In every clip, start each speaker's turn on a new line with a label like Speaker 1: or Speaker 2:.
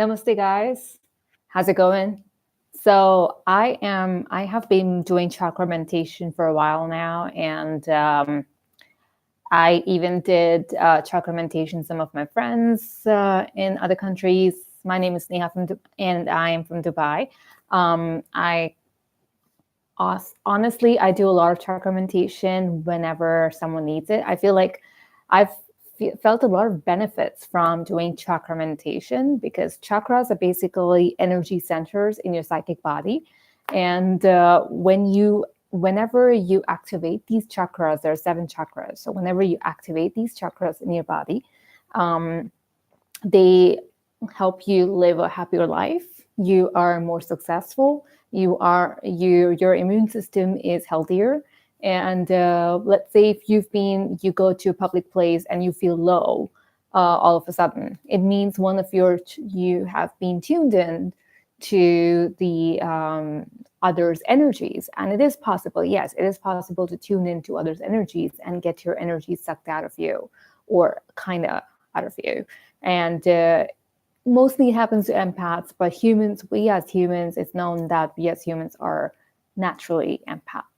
Speaker 1: Namaste, guys. How's it going? So I have been doing chakra meditation for a while now, and I even did chakra meditation. Some of my friends in other countries. My name is Neha and I am from Dubai. I honestly, I do a lot of chakra meditation whenever someone needs it. I feel like I've felt a lot of benefits from doing chakra meditation because chakras are basically energy centers in your psychic body. And whenever you activate these chakras, there are 7 chakras. So whenever you activate these chakras in your body, they help you live a happier life. You are more successful. Your immune system is healthier. And let's say if you go to a public place and you feel low all of a sudden, it means you have been tuned in to the others' energies. And it is possible, yes, it is possible to tune into others' energies and get your energy sucked out of you, or kind of out of you. And mostly it happens to empaths, but we as humans, it's known that we as humans are naturally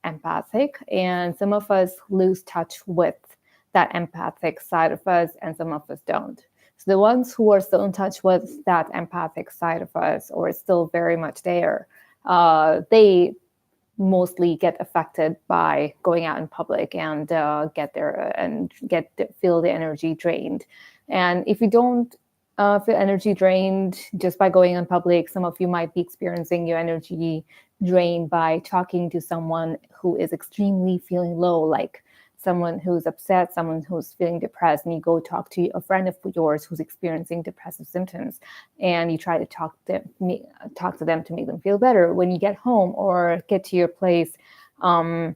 Speaker 1: empathic, and some of us lose touch with that empathic side of us, and some of us don't. So the ones who are still in touch with that empathic side of us, or still very much there, they mostly get affected by going out in public and feel the energy drained. And if you don't feel energy drained just by going in public, some of you might be experiencing your energy drained by talking to someone who is extremely feeling low, like someone who's upset, someone who's feeling depressed, and you go talk to a friend of yours who's experiencing depressive symptoms, and you try to talk to them to make them feel better. When you get home or get to your place, you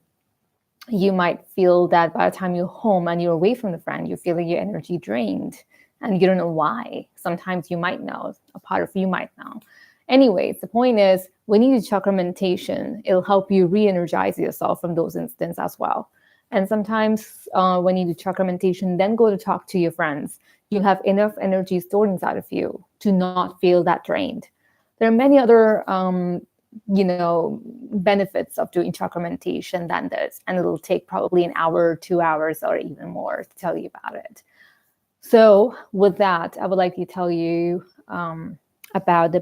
Speaker 1: might feel that by the time you're home and you're away from the friend, you're feeling your energy drained, and you don't know why. Sometimes you might know, a part of you might know. Anyways, the point is, when you do chakra meditation, it'll help you re-energize yourself from those instances as well. And sometimes when you do chakra meditation, then go to talk to your friends, you'll have enough energy stored inside of you to not feel that drained. There are many other benefits of doing chakra meditation than this, and it'll take probably an hour, 2 hours, or even more to tell you about it. So with that, I would like to tell you about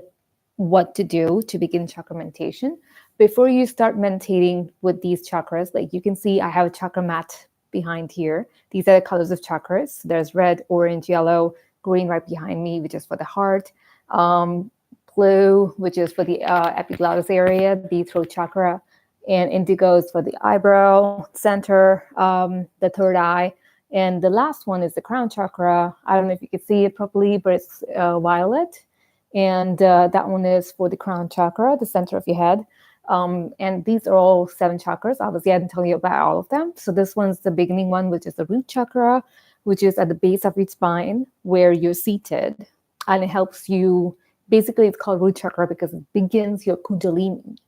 Speaker 1: what to do to begin chakra meditation. Before you start meditating with these chakras, like you can see, I have a chakra mat behind here. These are the colors of chakras. There's red, orange, yellow, green right behind me, which is for the heart. Blue, which is for the epiglottis area, the throat chakra. And indigo is for the eyebrow center, the third eye. And the last one is the crown chakra. I don't know if you can see it properly, but it's violet. And that one is for the crown chakra, the center of your head. And these are all 7 chakras. Obviously, I didn't tell you about all of them. So this one's the beginning one, which is the root chakra, which is at the base of your spine where you're seated. And it helps you, basically it's called root chakra because it begins your kundalini.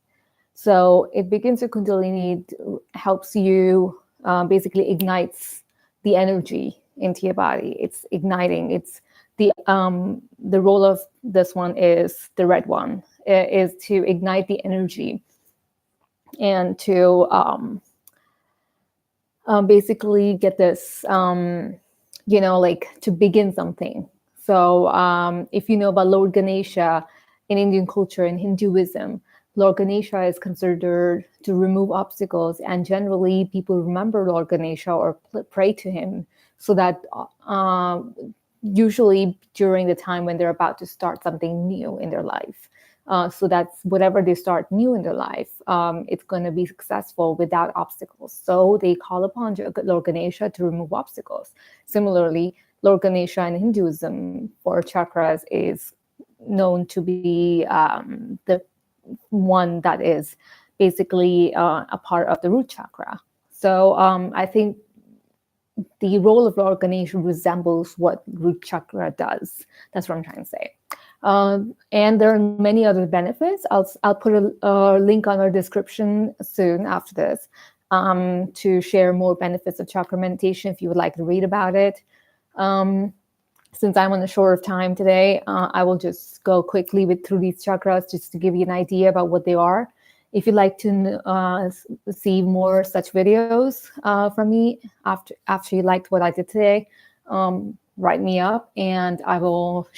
Speaker 1: So it begins your kundalini, it helps you, basically ignites the energy into your body. It's igniting. It's the role of this one is the red one, is to ignite the energy and to basically get this, like to begin something. So if you know about Lord Ganesha in Indian culture and Hinduism, Lord Ganesha is considered to remove obstacles, and generally people remember Lord Ganesha or pray to him so that usually during the time when they're about to start something new in their life. So that's whatever they start new in their life, it's going to be successful without obstacles. So they call upon Lord Ganesha to remove obstacles. Similarly, Lord Ganesha in Hinduism for chakras is known to be the one that is basically a part of the root chakra. So I think the role of Lord Ganesha resembles what root chakra does. That's what I'm trying to say. And there are many other benefits. I'll put a link on our description soon after this to share more benefits of chakra meditation if you would like to read about it. since I'm on a short of time today, I will just go quickly through these chakras just to give you an idea about what they are. If you'd like to see more such videos from me after you liked what I did today, write me up and I will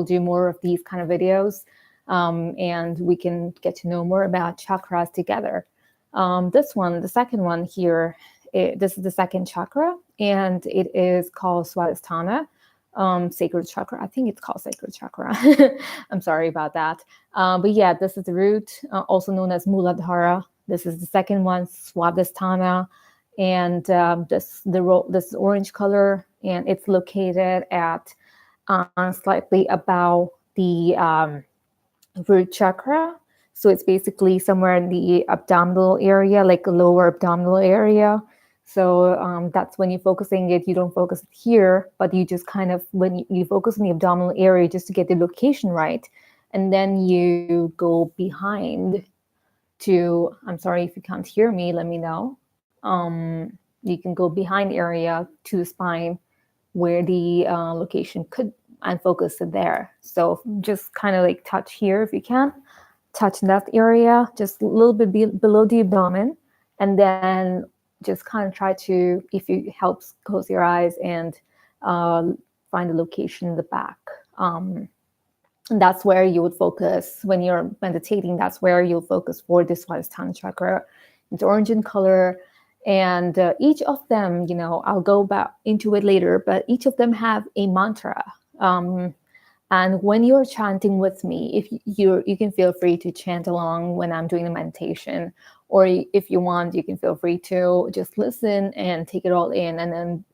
Speaker 1: do more of these kind of videos, and we can get to know more about chakras together. This one, the second one here, this is the second chakra, and it is called Swadhisthana, sacred chakra. I think it's called sacred chakra. I'm sorry about that. But yeah, this is the root, also known as Muladhara. This is the second one, Swadhisthana, and this orange color, and it's located at slightly above the root chakra. So it's basically somewhere in the abdominal area, like lower abdominal area. So that's when you're focusing it, you don't focus it here, but you just kind of, when you focus on the abdominal area just to get the location right, and then you go behind to, I'm sorry if you can't hear me, let me know. You can go behind area to the spine where the location could, and focus it there. So just kind of like touch here if you can, touch that area, just a little bit below the abdomen, and then just kind of try to, if it helps, close your eyes and find the location in the back. And that's where you would focus when you're meditating. That's where you'll focus for this Swadhisthana chakra. It's orange in color, and each of them, you know, I'll go back into it later, but each of them have a mantra. And when you're chanting with me, if you can feel free to chant along when I'm doing the meditation, or if you want, you can feel free to just listen and take it all in, and then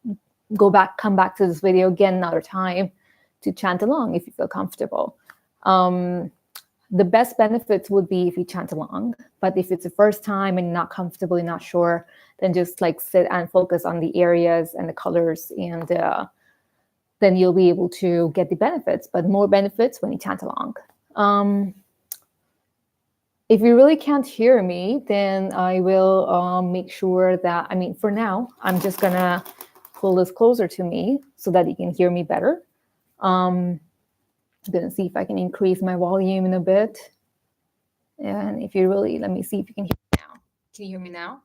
Speaker 1: come back to this video again another time to chant along if you feel comfortable. The best benefits would be if you chant along, but if it's the first time and you're not comfortable, you're not sure, then just like sit and focus on the areas and the colors, and then you'll be able to get the benefits, but more benefits when you chant along. If you really can't hear me, then I will make sure that, I mean, for now, I'm just gonna pull this closer to me so that you can hear me better. I'm gonna see if I can increase my volume in a bit. And if you really, let me see if you can hear me now. Can you hear me now?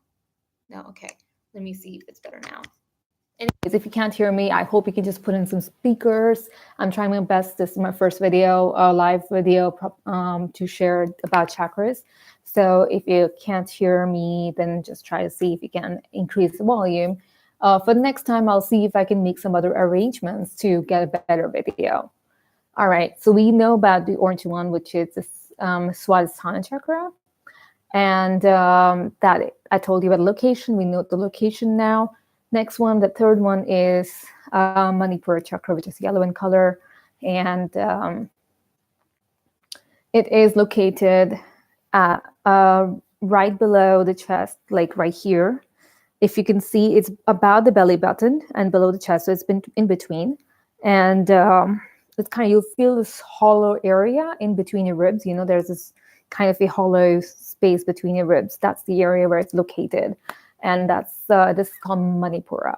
Speaker 1: No, okay. Let me see if it's better now. Anyways, if you can't hear me, I hope you can just put in some speakers. I'm trying my best. This is my first video, live video to share about chakras. So if you can't hear me, then just try to see if you can increase the volume. For the next time, I'll see if I can make some other arrangements to get a better video. All right, so we know about the orange one, which is the Swadhisthana chakra. And that I told you about the location. We know the location now. Next one, the third one is Manipura chakra, which is yellow in color. And it is located right below the chest, like right here. If you can see, it's about the belly button and below the chest, so it's been in between. And it's kind of, you'll feel this hollow area in between your ribs. You know, there's this kind of a hollow space between your ribs. That's the area where it's located. And that's this is called Manipura.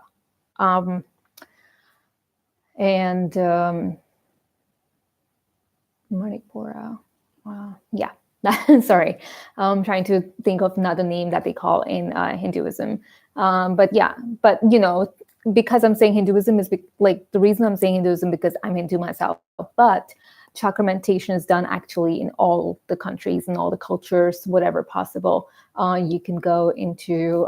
Speaker 1: Manipura, yeah. Sorry, I'm trying to think of another name that they call in Hinduism. But yeah, but you know, because I'm saying Hinduism is like, the reason I'm saying Hinduism because I'm Hindu myself, but chakra meditation is done actually in all the countries and all the cultures, whatever possible. You can go into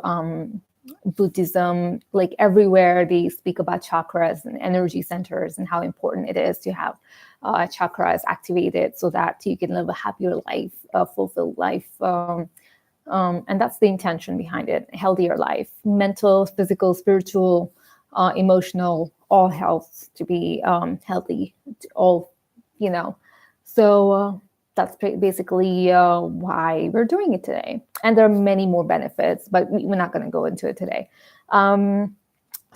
Speaker 1: Buddhism, like everywhere they speak about chakras and energy centers and how important it is to have chakras activated so that you can live a happier life, a fulfilled life. And that's the intention behind it, a healthier life, mental, physical, spiritual, emotional, all health to be healthy, all, you know. So that's basically why we're doing it today. And there are many more benefits, but we're not going to go into it today. So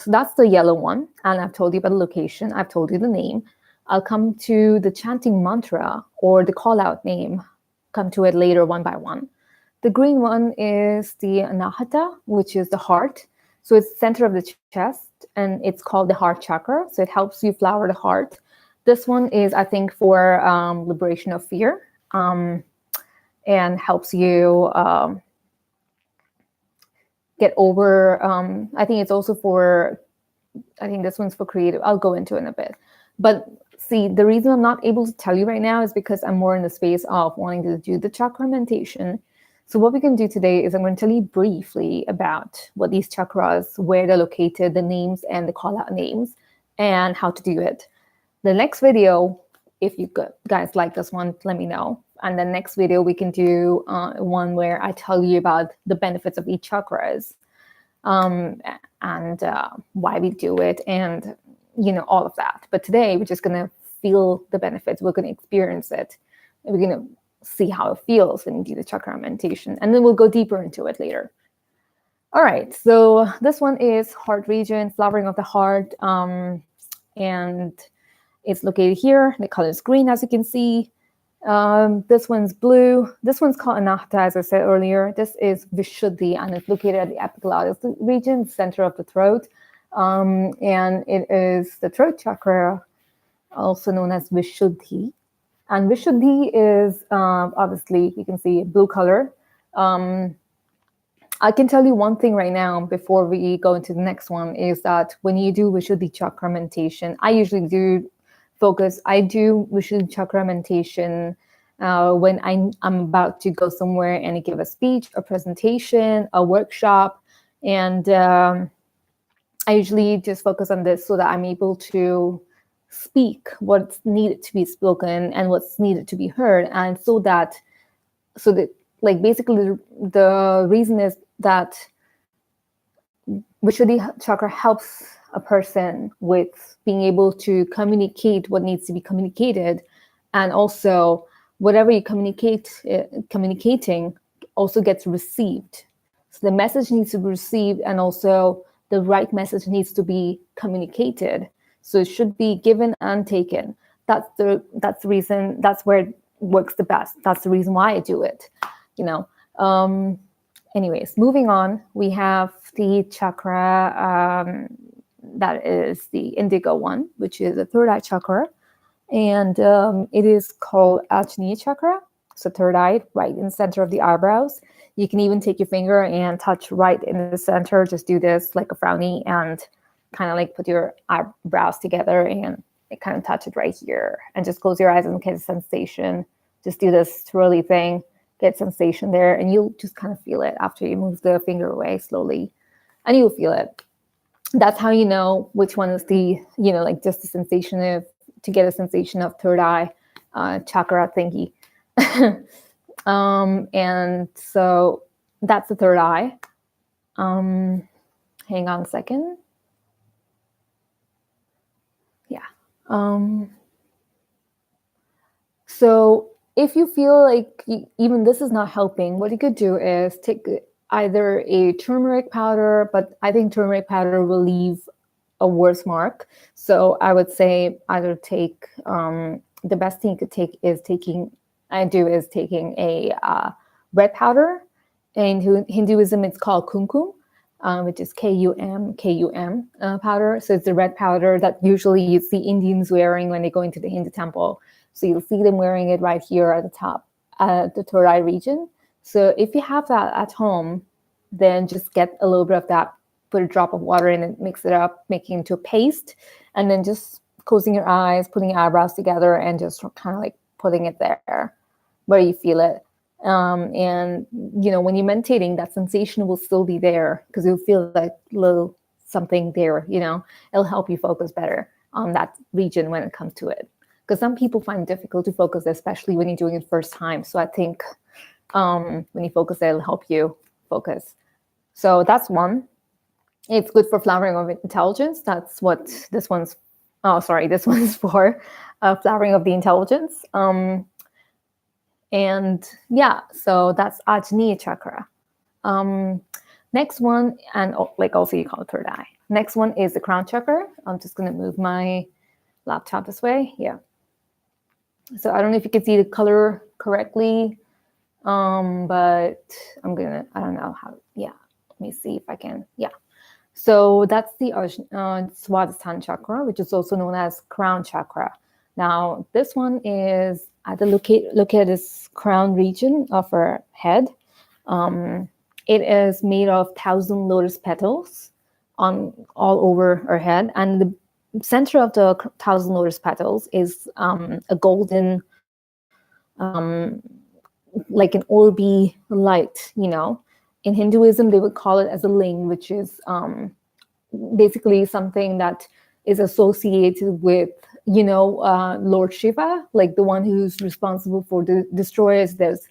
Speaker 1: that's the yellow one. And I've told you about the location. I've told you the name. I'll come to the chanting mantra or the call out name, come to it later one by one. The green one is the Anahata, which is the heart. So it's center of the chest, and it's called the heart chakra. So it helps you flower the heart. This one is, I think, for liberation of fear, and helps you get over. I think it's also for, I think this one's for creative. I'll go into it in a bit. But see, the reason I'm not able to tell you right now is because I'm more in the space of wanting to do the chakra meditation. So what we can do today is I'm going to tell you briefly about what these chakras, where they're located, the names and the call out names, and how to do it. The next video, if you guys like this one, let me know. And the next video we can do one where I tell you about the benefits of each chakras, and why we do it, and all of that. But today we're just going to feel the benefits. We're going to experience it. We're going to see how it feels when you do the chakra meditation, and then we'll go deeper into it later. All right, so this one is heart region, flowering of the heart, and it's located here. The color is green, as you can see. This one's blue. This one's called Anahata, as I said earlier. This is Vishuddhi, and it's located at the epiglottis region, center of the throat. And it is the throat chakra, also known as Vishuddhi. And Vishuddhi is, obviously, you can see blue color. I can tell you one thing right now before we go into the next one, is that when you do Vishuddhi chakra meditation, I usually do Vishuddhi chakra meditation when I'm about to go somewhere and give a speech, a presentation, a workshop. And I usually just focus on this so that I'm able to speak what's needed to be spoken and what's needed to be heard. And so that like basically the reason is that Vishuddhi chakra helps a person with being able to communicate what needs to be communicated, and also whatever you communicating also gets received. So the message needs to be received, and also the right message needs to be communicated. So it should be given and taken. That's the reason. That's where it works the best. That's the reason why I do it. Anyways, moving on, we have the chakra that is the indigo one, which is the third eye chakra. And it is called Ajna chakra. So third eye, right in the center of the eyebrows. You can even take your finger and touch right in the center. Just do this like a frowny and kind of like put your eyebrows together and kind of touch it right here. And just close your eyes and get a sensation. Just do this twirly thing. Get sensation there, and you'll just kind of feel it after you move the finger away slowly, and you'll feel it. That's how you know which one is the, like just the sensation to get a sensation of third eye chakra thingy. And so that's the third eye. Hang on a second. Yeah. So if you feel like even this is not helping, what you could do is take either a turmeric powder, but I think turmeric powder will leave a worse mark. So I would say either take, the best thing you could take is taking a red powder. In Hinduism, it's called kumkum, which is KUM powder. So it's the red powder that usually you see Indians wearing when they go into the Hindu temple. So you'll see them wearing it right here at the top, the third eye region. So if you have that at home, then just get a little bit of that, put a drop of water in it, mix it up, making it into a paste, and then just closing your eyes, putting your eyebrows together, and just kind of like putting it there where you feel it. And, when you're meditating, that sensation will still be there because you'll feel like little something there, it'll help you focus better on that region when it comes to it. Because some people find it difficult to focus, especially when you're doing it first time. So I think when you focus, it'll help you focus. So that's one. It's good for flowering of intelligence. That's what this one's. Oh, sorry, this one's for flowering of the intelligence. And yeah, so that's Ajna chakra. Next one, and also you call it third eye. Next one is the crown chakra. I'm just going to move my laptop this way. Yeah. So I don't know if you can see the color correctly, but I don't know how. Yeah, let me see if I can. Yeah. So that's the Swadhisthana chakra, which is also known as crown chakra. Now, this one is at the located this crown region of our head. It is made of 1,000 lotus petals on all over our head, and the center of the 1,000 lotus petals is a golden, like an orby light. In Hinduism, they would call it as a ling, which is basically something that is associated with, Lord Shiva, like the one who's responsible for the destroyers. There's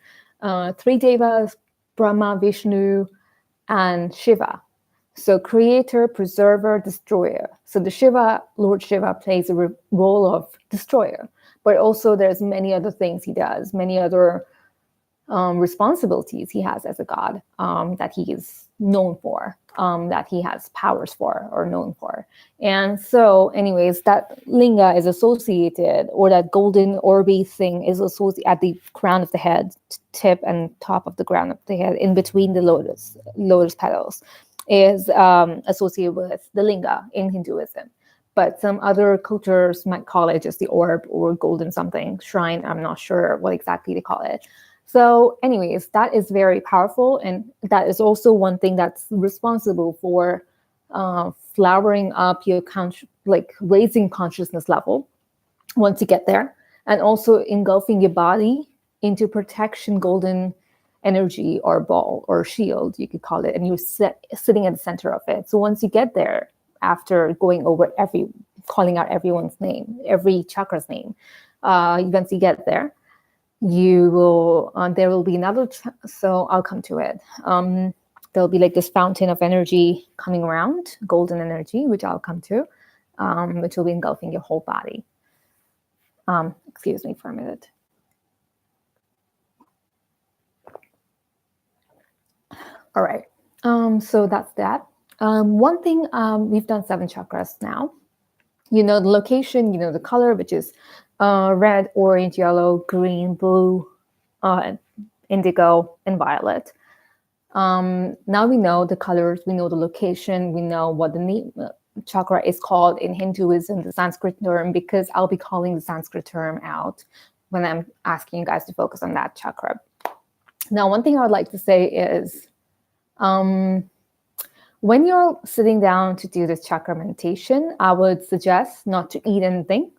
Speaker 1: three devas, Brahma, Vishnu, and Shiva. So creator, preserver, destroyer. So the Lord Shiva plays a role of destroyer, but also there's many other things he does, many other responsibilities he has as a god that he is known for, that he has powers for or known for. And so anyways, that linga is associated, or that golden orby thing is associated at the crown of the head, tip and top of the crown of the head, in between the lotus petals, is associated with the linga in Hinduism. But some other cultures might call it just the orb or golden something, shrine. I'm not sure what exactly they call it. So anyways, that is very powerful. And that is also one thing that's responsible for flowering up your raising consciousness level once you get there, and also engulfing your body into protection golden energy or ball or shield, you could call it, and you're sitting at the center of it. So once you get there, after going over calling out everyone's name, every chakra's name, once you get there, you will, there will be another, so I'll come to it. There'll be like this fountain of energy coming around, golden energy, which I'll come to, which will be engulfing your whole body. Excuse me for a minute. All right, so that's that. One thing, we've done 7 chakras now. The location, the color, which is red, orange, yellow, green, blue, indigo, and violet. Now we know the colors, we know the location, we know what the name chakra is called in Hinduism, the Sanskrit term, because I'll be calling the Sanskrit term out when I'm asking you guys to focus on that chakra. Now, one thing I would like to say is, when you're sitting down to do this chakra meditation, I would suggest not to eat anything.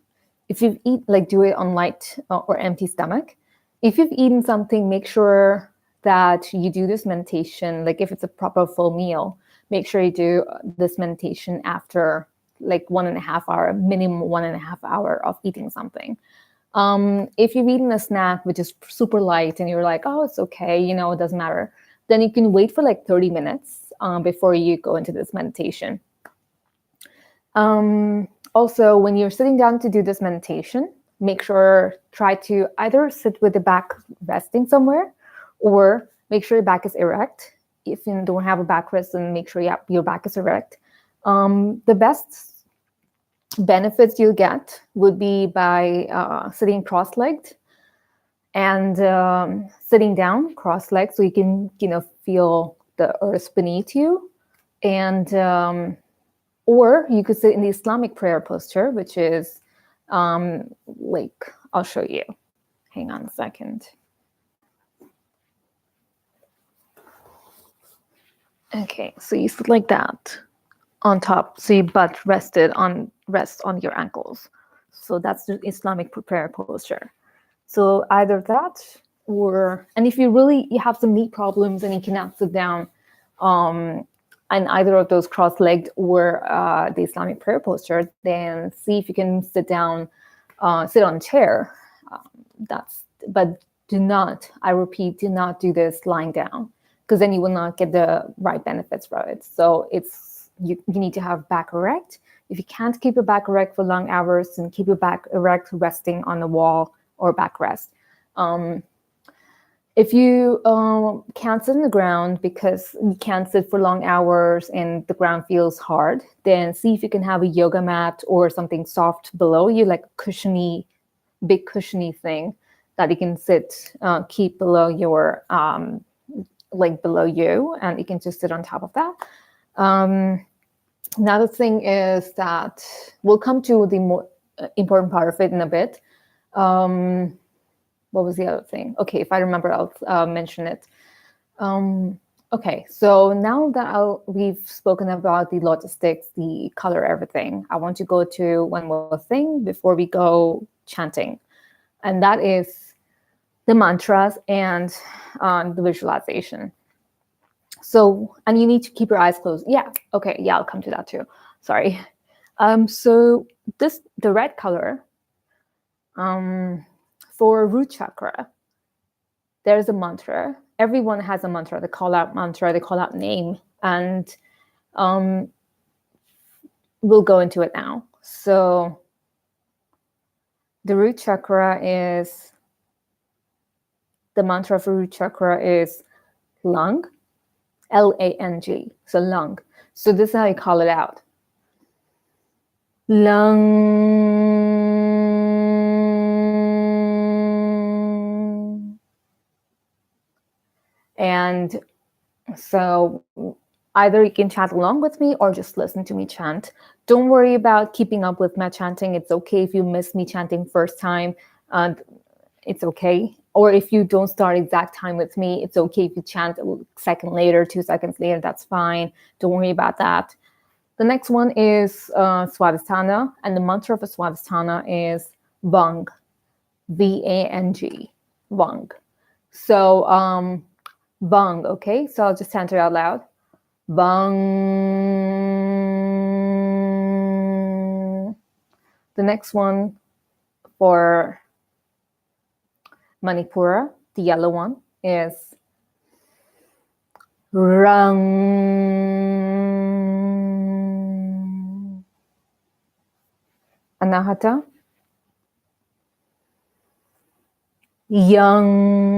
Speaker 1: If you eat, do it on light or empty stomach. If you've eaten something, make sure that you do this meditation, if it's a proper full meal, make sure you do this meditation after 1.5 hour, minimum 1.5 hour of eating something. If you've eaten a snack which is super light and you're like, oh, it's okay, it doesn't matter, then you can wait for 30 minutes before you go into this meditation. Also, when you're sitting down to do this meditation, try to either sit with the back resting somewhere, or make sure your back is erect. If you don't have a backrest, then make sure your back is erect. The best benefits you'll get would be by sitting cross-legged and sitting down cross-legged, so you can feel the earth beneath you, and or you could sit in the Islamic prayer posture, which is I'll show you. Hang on a second. Okay, so you sit like that on top, so your butt rests on your ankles. So that's the Islamic prayer posture. So either that, and if you have some knee problems and you cannot sit down in either of those cross-legged or the Islamic prayer posture, then see if you can sit on a chair. But I repeat, do not do this lying down, because then you will not get the right benefits from it. So you need to have back erect. If you can't keep your back erect for long hours, then keep your back erect, resting on the wall or backrest. If you can't sit on the ground because you can't sit for long hours and the ground feels hard, then see if you can have a yoga mat or something soft below you, like a big cushiony thing that you can keep below below you, and you can just sit on top of that. Another thing is that we'll come to the more important part of it in a bit. What was the other thing? Okay, if I remember, I'll mention it. Okay, so now that we've spoken about the logistics, the color, everything, I want to go to one more thing before we go chanting. And that is the mantras and the visualization. So, and you need to keep your eyes closed. Yeah, okay, yeah, I'll come to that too. Sorry. So the red color, for root chakra, there's a mantra. Everyone has a mantra. They call out mantra, they call out name, and we'll go into it now. So the root chakra is, the mantra for root chakra is lung, L-A-N-G, so lung. So this is how you call it out. Lung. And so either you can chant along with me or just listen to me chant. Don't worry about keeping up with my chanting. It's okay if you miss me chanting first time. It's okay. Or if you don't start exact time with me, it's okay if you chant a second later, 2 seconds later, that's fine. Don't worry about that. The next one is Swadhisthana, and the mantra for Swadhisthana is Vang, V-A-N-G, Vang. So Vang, okay? So I'll just chant it out loud. Vang. The next one for Manipura, the yellow one, is Rang. Anahata, Yang.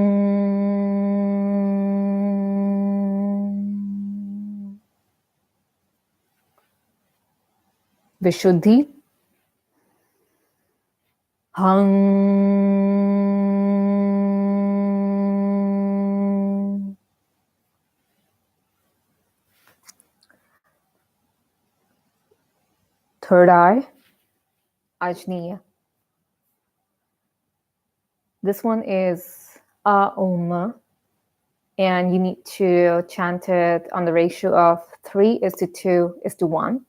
Speaker 1: Vishuddhi, Hang. Third eye, Ajniya. This one is Aum, and you need to chant it on the ratio of 3:2:1,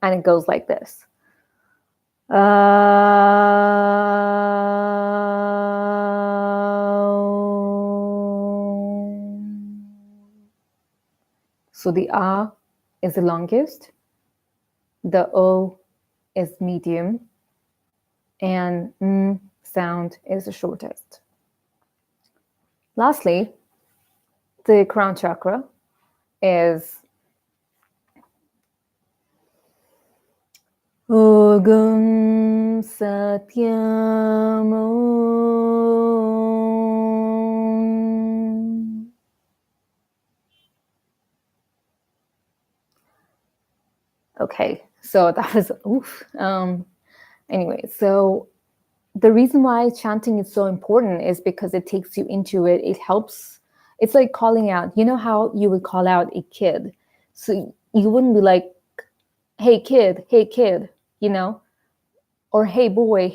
Speaker 1: and it goes like this. So the A is the longest, the O is medium, and sound is the shortest. Lastly, the crown chakra is Ogum Satyam Om. Okay, so that was oof. Anyway, so the reason why chanting is so important is because it takes you into it. It helps. It's like calling out. You know how you would call out a kid? So you wouldn't be like, hey kid, you know, or hey boy,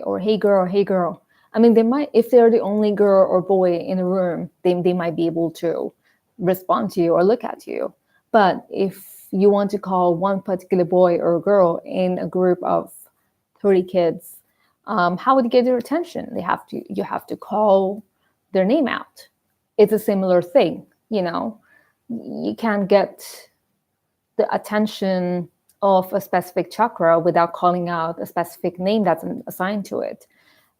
Speaker 1: or hey girl. I mean, they might, if they're the only girl or boy in the room, they might be able to respond to you or look at you. But if you want to call one particular boy or girl in a group of 30 kids, how would you get their attention? You have to call their name out. It's a similar thing, you know. You can't get the attention of a specific chakra without calling out a specific name that's assigned to it.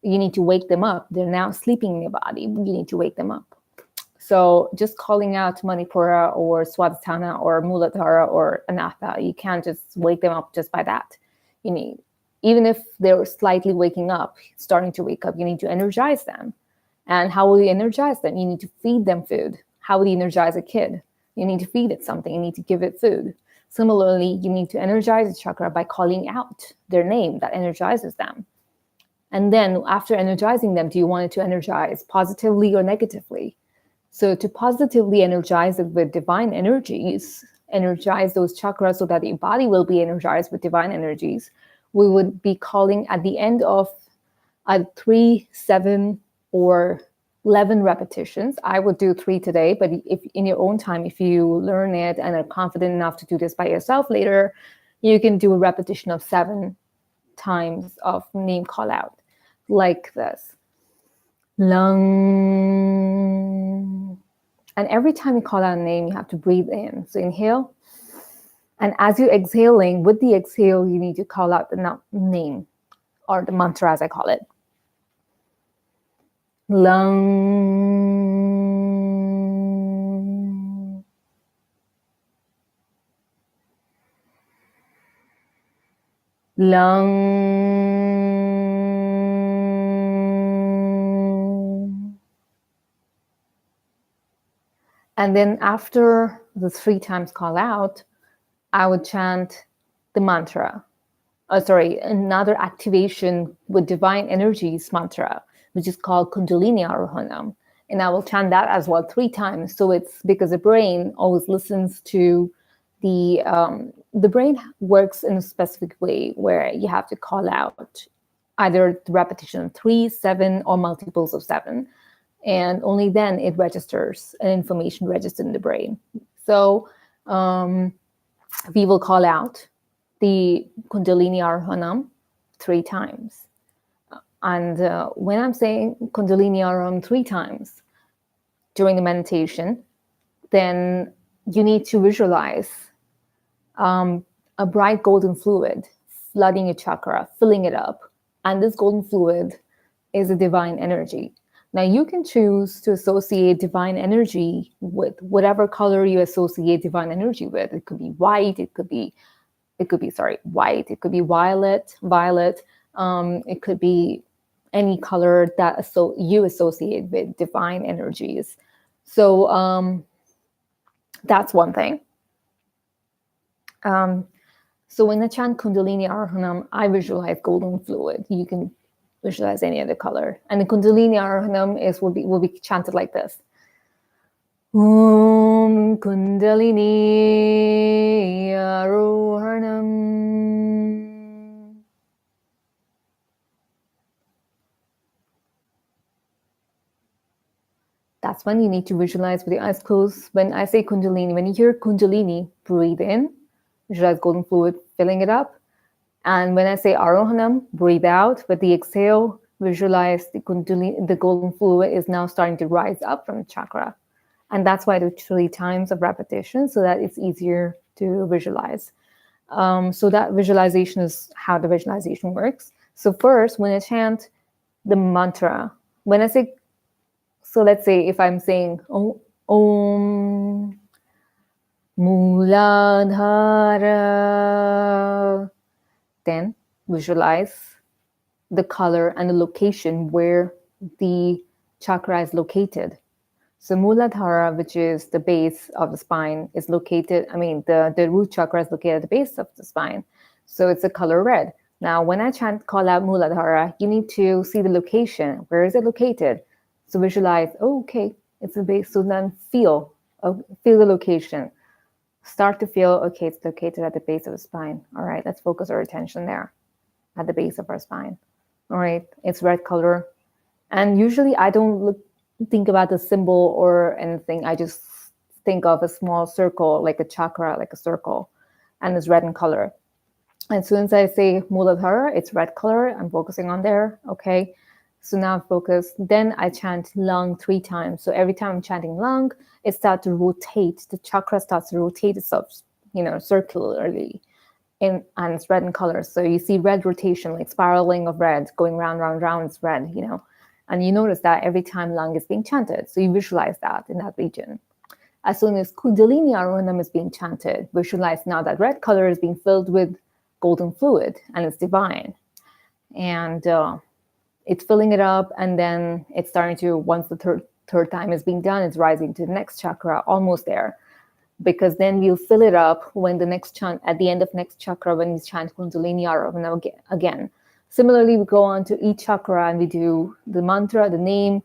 Speaker 1: You need to wake them up. They're now sleeping in your body. You need to wake them up. So just calling out Manipura or Swadhisthana or Muladhara or Anatha, you can't just wake them up just by that. You need, even if they're slightly waking up, starting to wake up, you need to energize them. And how will you energize them? You need to feed them food. How would you energize a kid? You need to feed it something. You need to give it food. Similarly, you need to energize the chakra by calling out their name that energizes them. And then after energizing them, do you want it to energize positively or negatively? So to positively energize it with divine energies, energize those chakras so that the body will be energized with divine energies, we would be calling at the end of 3, 7, or 11 repetitions. I would do 3 today, but if in your own time, if you learn it and are confident enough to do this by yourself later, you can do a repetition of 7 times of name call out like this. Lung. And every time you call out a name, you have to breathe in. So inhale. And as you're exhaling, with the exhale, you need to call out the name, or the mantra as I call it. Lung. Lung. And then after the 3 times call out, I would chant the mantra. Another activation with divine energies mantra, which is called Kundalini Arohanam. And I will chant that as well 3 times. So it's because the brain always listens to the brain works in a specific way where you have to call out either the repetition of 3, 7, or multiples of 7. And only then it registers, and information registers in the brain. So we will call out the Kundalini Arohanam 3 times. And when I'm saying Kundalini Arohanam 3 times during the meditation, then you need to visualize a bright golden fluid flooding your chakra, filling it up. And this golden fluid is a divine energy. Now you can choose to associate divine energy with whatever color you associate divine energy with. It could be white, it could be white, it could be violet. It could be any color that you associate with divine energies. So that's one thing. So when I chant Kundalini Arohanam, I visualize golden fluid. You can visualize any other color. And the Kundalini Arohanam will be chanted like this. Om Kundalini Arohanam. That's when you need to visualize with your eyes closed. When I say Kundalini, when you hear Kundalini, breathe in, visualize golden fluid filling it up. And when I say Arohanam, breathe out. With the exhale, visualize the Kundalini, the golden fluid is now starting to rise up from the chakra. And that's why I do 3 times of repetition, so that it's easier to visualize. So that visualization is how the visualization works. So first, when I chant the mantra, when I say, so let's say if I'm saying Om Muladhara, then visualize the color and the location where the chakra is located. So Muladhara, which is the base of the spine, is located, the root chakra is located at the base of the spine. So it's a color red. Now, when I call out Muladhara, you need to see the location. Where is it located? So visualize, okay, it's the base. So then feel the location. Start to feel, okay, it's located at the base of the spine. All right, let's focus our attention there, at the base of our spine. All right, it's red color. And usually I don't think about the symbol or anything. I just think of a small circle, like a chakra, like a circle, and it's red in color. And as soon as I say Muladhara, it's red color. I'm focusing on there. Okay, so now I'm focused. Then I chant lung 3 times. So every time I'm chanting lung, it starts to rotate. The chakra starts to rotate itself, circularly. And it's red in color. So you see red rotation, like spiraling of red, going round, round, round, it's red, And you notice that every time lung is being chanted. So you visualize that in that region. As soon as Kundalini Arohanam is being chanted, visualize now that red color is being filled with golden fluid, and it's divine. And it's filling it up, and then it's starting to, once the third time is being done, it's rising to the next chakra, almost there. Because then we'll fill it up when the next chant, at the end of next chakra, when we chant Kundalini Arohanam again. Similarly, we go on to each chakra and we do the mantra, the name.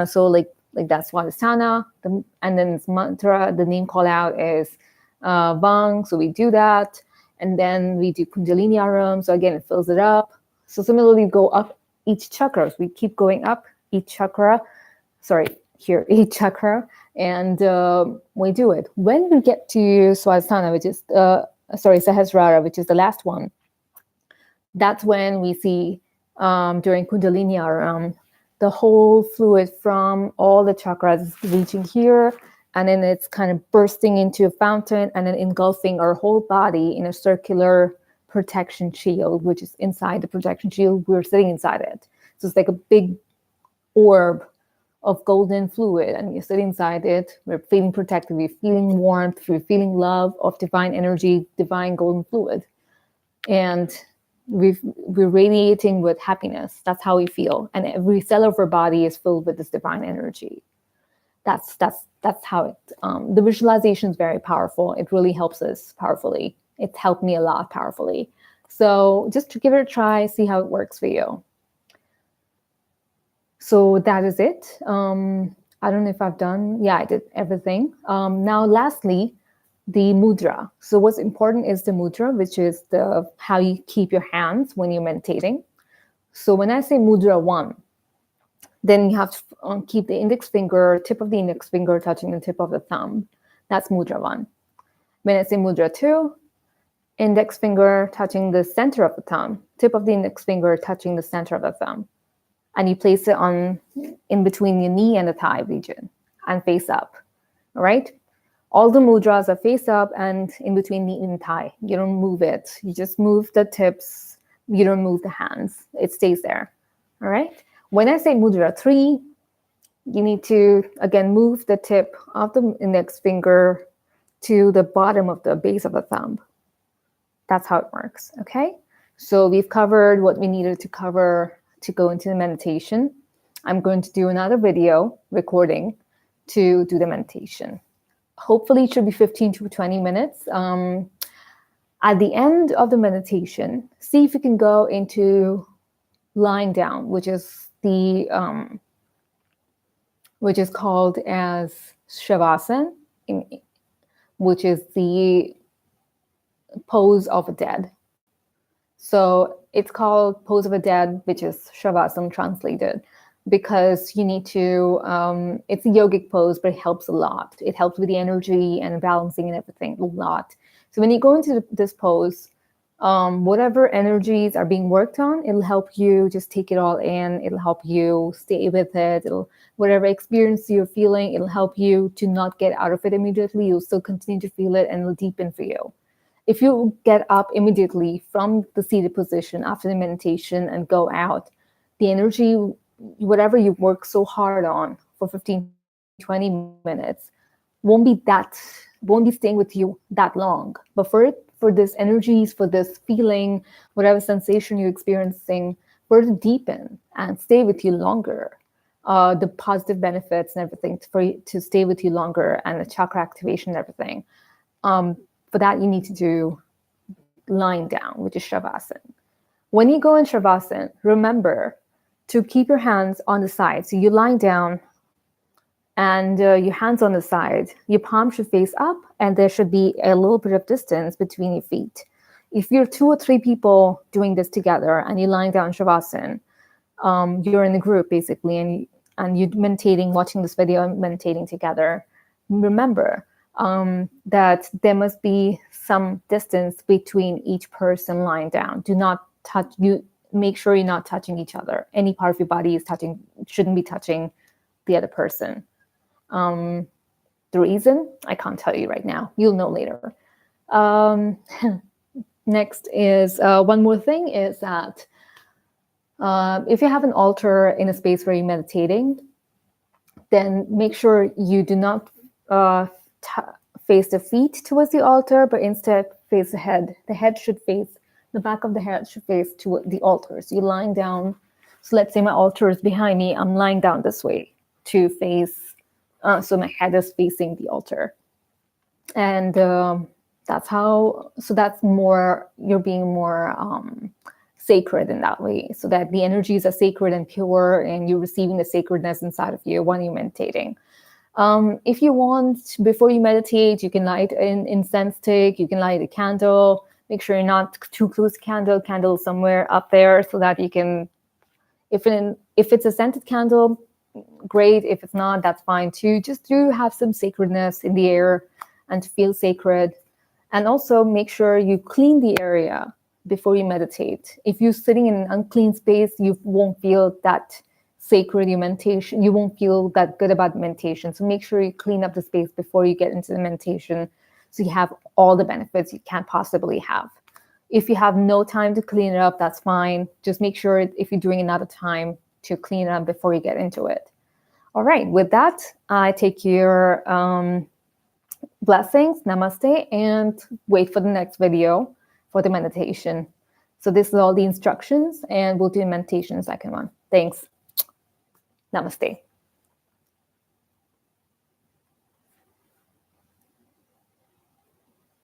Speaker 1: So like like that's Swadhisthana. And then this mantra, the name call out is Vang. So we do that. And then we do Kundalini Aram. So again, it fills it up. So similarly, go up each chakra. We keep going up each chakra. Each chakra. And we do it. When we get to Swadhisthana, which is, Sahasrara, which is the last one, that's when we see during Kundalini Aram, the whole fluid from all the chakras is reaching here, and then it's kind of bursting into a fountain and then engulfing our whole body in a circular protection shield, which is inside the protection shield. We're sitting inside it. So it's like a big orb of golden fluid, and you sit inside it. We're feeling protected. We're feeling warmth. We're feeling love of divine energy, divine golden fluid. And we're radiating with happiness. That's how we feel. And every cell of our body is filled with this divine energy. That's how it, the visualization is very powerful. It really helps us powerfully. It's helped me a lot powerfully. So just to give it a try, see how it works for you. So that is it. I don't know if I've done, I did everything. Now, lastly, the mudra. So what's important is the mudra, which is how you keep your hands when you're meditating. So when I say mudra 1, then you have to keep the tip of the index finger touching the tip of the thumb. That's mudra 1. When I say mudra 2, index finger touching the center of the thumb, tip of the index finger touching the center of the thumb. And you place it in between your knee and the thigh region and face up, all right? All the mudras are face up and in between knee and thigh. You don't move it. You just move the tips. You don't move the hands. It stays there, all right? When I say mudra 3, you need to, again, move the tip of the index finger to the bottom of the base of the thumb. That's how it works, okay? So we've covered what we needed to cover to go into the meditation. I'm going to do another video recording to do the meditation. Hopefully it should be 15 to 20 minutes. At the end of the meditation, see if you can go into lying down, which is called as Shavasana, which is the pose of a dead. So it's called pose of a dead, which is Shavasana translated, because you need to, it's a yogic pose, but it helps a lot. It helps with the energy and balancing and everything a lot. So when you go into this pose, whatever energies are being worked on, it'll help you just take it all in. It'll help you stay with it. Whatever experience you're feeling, it'll help you to not get out of it immediately. You'll still continue to feel it and it'll deepen for you. If you get up immediately from the seated position after the meditation and go out, the energy, whatever you work so hard on for 15, 20 minutes, won't be staying with you that long. But for this energies, for this feeling, whatever sensation you're experiencing, for it to deepen and stay with you longer, the positive benefits and everything for it to stay with you longer, and the chakra activation and everything. For that, you need to do lying down, which is Shavasana. When you go in Shavasana, remember to keep your hands on the side. So you're lying down and your hands on the side. Your palm should face up and there should be a little bit of distance between your feet. If you're 2 or 3 people doing this together and you're lying down in Shavasana, you're in a group basically, and you're meditating, watching this video and meditating together. Remember that there must be some distance between each person lying down. Do not touch, make sure you're not touching each other. Any part of your body shouldn't be touching the other person. The reason, I can't tell you right now. You'll know later. Next is, one more thing is that if you have an altar in a space where you're meditating, then make sure you do not face the feet towards the altar, but instead face the head. The back of the head should face to the altar. So you're lying down. So let's say my altar is behind me. I'm lying down this way to face, so my head is facing the altar. And that's more, you're being more sacred in that way, so that the energies are sacred and pure, and you're receiving the sacredness inside of you when you're meditating. If you want, before you meditate, you can light an incense stick, you can light a candle. Make sure you're not too close to candle somewhere up there, so that you can, if it's a scented candle, great. If it's not, that's fine too. Just to have some sacredness in the air and to feel sacred. And also make sure you clean the area before you meditate. If you're sitting in an unclean space, you won't feel that sacred meditation. You won't feel that good about meditation. So make sure you clean up the space before you get into the meditation, so you have all the benefits you can possibly have. If you have no time to clean it up, that's fine. Just make sure, if you're doing another time, to clean it up before you get into it. All right, with that, I take your blessings, namaste, and wait for the next video for the meditation. So this is all the instructions, and we'll do meditation in the second one. Thanks. Namaste.